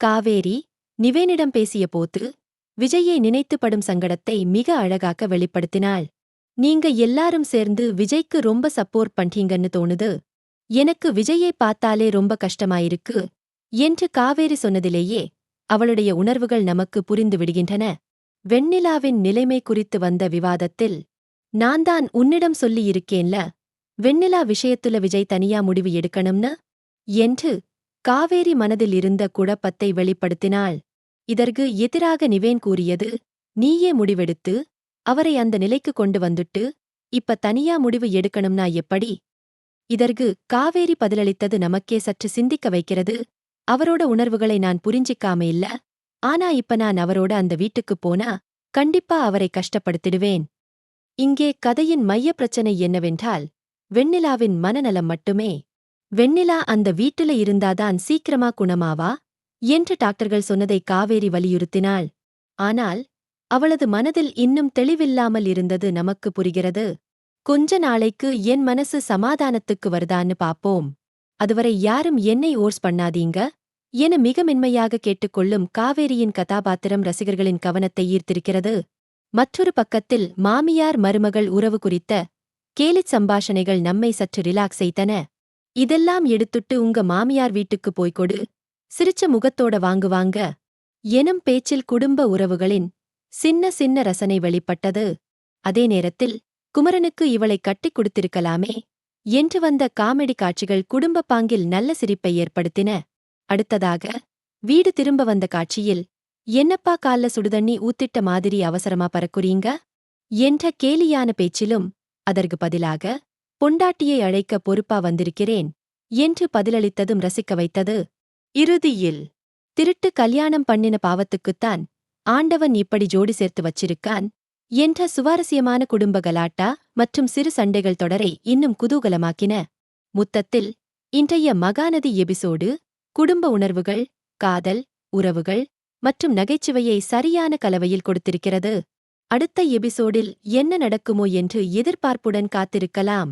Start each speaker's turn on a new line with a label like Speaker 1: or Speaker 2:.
Speaker 1: காவேரி நிவேனிடம் பேசிய போது விஜயை நினைத்து படும் சங்கடத்தை மிக அழகாக வெளிப்படுத்தினாள். நீங்க எல்லாரும் சேர்ந்து விஜய்க்கு ரொம்ப சப்போர்ட் பண்றீங்கன்னு தோணுது. எனக்கு விஜயை பார்த்தாலே ரொம்ப கஷ்டமாயிருக்கு என்று காவேரி சொன்னதிலேயே அவளுடைய உணர்வுகள் நமக்கு புரிந்து விடுகின்றன. வெண்ணிலாவின் நிலைமை குறித்து வந்த விவாதத்தில் நான்தான் உன்னிடம் சொல்லியிருக்கேன்ல, வெண்ணிலா விஷயத்துல விஜய் தனியா முடிவு எடுக்கணும்னு என்று காவேரி மனதில் இருந்த குழப்பத்தை வெளிப்படுத்தினாள். இதற்கு எதிராக நிவேன் கூறியது, நீயே முடிவெடுத்து அவரை அந்த நிலைக்கு கொண்டு வந்துட்டு இப்ப தனியா முடிவு எடுக்கணும்னா எப்படி? இதற்கு காவேரி பதிலளித்தது நமக்கே சற்று சிந்திக்க வைக்கிறது. அவரோட உணர்வுகளை நான் புரிஞ்சிக்காம இல்ல, ஆனா இப்ப நான் அவரோட அந்த வீட்டுக்குப் போனா கண்டிப்பா அவரை கஷ்டப்படுத்திடுவேன். இங்கே கதையின் மையப் பிரச்சனை என்னவென்றால் வெண்ணிலாவின் மனநலம் மட்டுமே. வெண்ணிலா அந்த வீட்டுல இருந்தாதான் சீக்கிரமா குணமாவா என்று டாக்டர்கள் சொன்னதை காவேரி வலியுறுத்தினாள். ஆனால் அவளது மனதில் இன்னும் தெளிவில்லாமல் இருந்தது நமக்கு புரிகிறது. கொஞ்ச நாளைக்கு என் மனசு சமாதானத்துக்கு வருதான்னு பாப்போம். அதுவரை யாரும் என்னை ஓர்ஸ் பண்ணாதீங்க என மிக மென்மையாக கேட்டுக்கொள்ளும் காவேரியின் கதாபாத்திரம் ரசிகர்களின் கவனத்தை ஈர்த்திருக்கிறது. மற்றொரு பக்கத்தில் மாமியார் மருமகள் உறவு குறித்த கேலிச் சம்பாஷணைகள் நம்மை சற்று ரிலாக்ஸ் செய்தன. இதெல்லாம் எடுத்துட்டு உங்க மாமியார் வீட்டுக்கு போய்கொடு, சிரிச்ச முகத்தோட வாங்குவாங்க எனும் பேச்சில் குடும்ப உறவுகளின் சின்ன சின்ன ரசனை வெளிப்பட்டது. அதே நேரத்தில் குமரனுக்கு இவளை கட்டிக் கொடுத்திருக்கலாமே என்று வந்த காமெடி காட்சிகள் குடும்பப் பாங்கில் நல்ல சிரிப்பை ஏற்படுத்தின. அடுத்ததாக வீடு திரும்ப வந்த காட்சியில், என்னப்பா கால்ல சுடுதண்ணி ஊத்திட்ட மாதிரி அவசரமா பறக்குறீங்க என்ற கேலியான பேச்சிலும் அதற்கு பதிலாக பொண்டாட்டியை அழைக்க பொறுப்பா வந்திருக்கிறேன் என்று பதிலளித்ததும் ரசிக்க வைத்தது. இறுதியில் திருட்டு கல்யாணம் பண்ணின பாவத்துக்குத்தான் ஆண்டவன் இப்படி ஜோடி சேர்த்து வச்சிருக்கான் என்ற சுவாரஸ்யமான குடும்ப கலாட்டா மற்றும் சிறு சண்டைகள் தொடரை இன்னும் குதூகலமாக்கின. மொத்தத்தில் இன்றைய மகாநதி எபிசோடு குடும்ப உணர்வுகள், காதல், உறவுகள் மற்றும் நகைச்சுவையை சரியான கலவையில் கொடுத்திருக்கிறது. அடுத்த எபிசோடில் என்ன நடக்குமோ என்று எதிர்பார்ப்புடன் காத்திருக்கலாம்.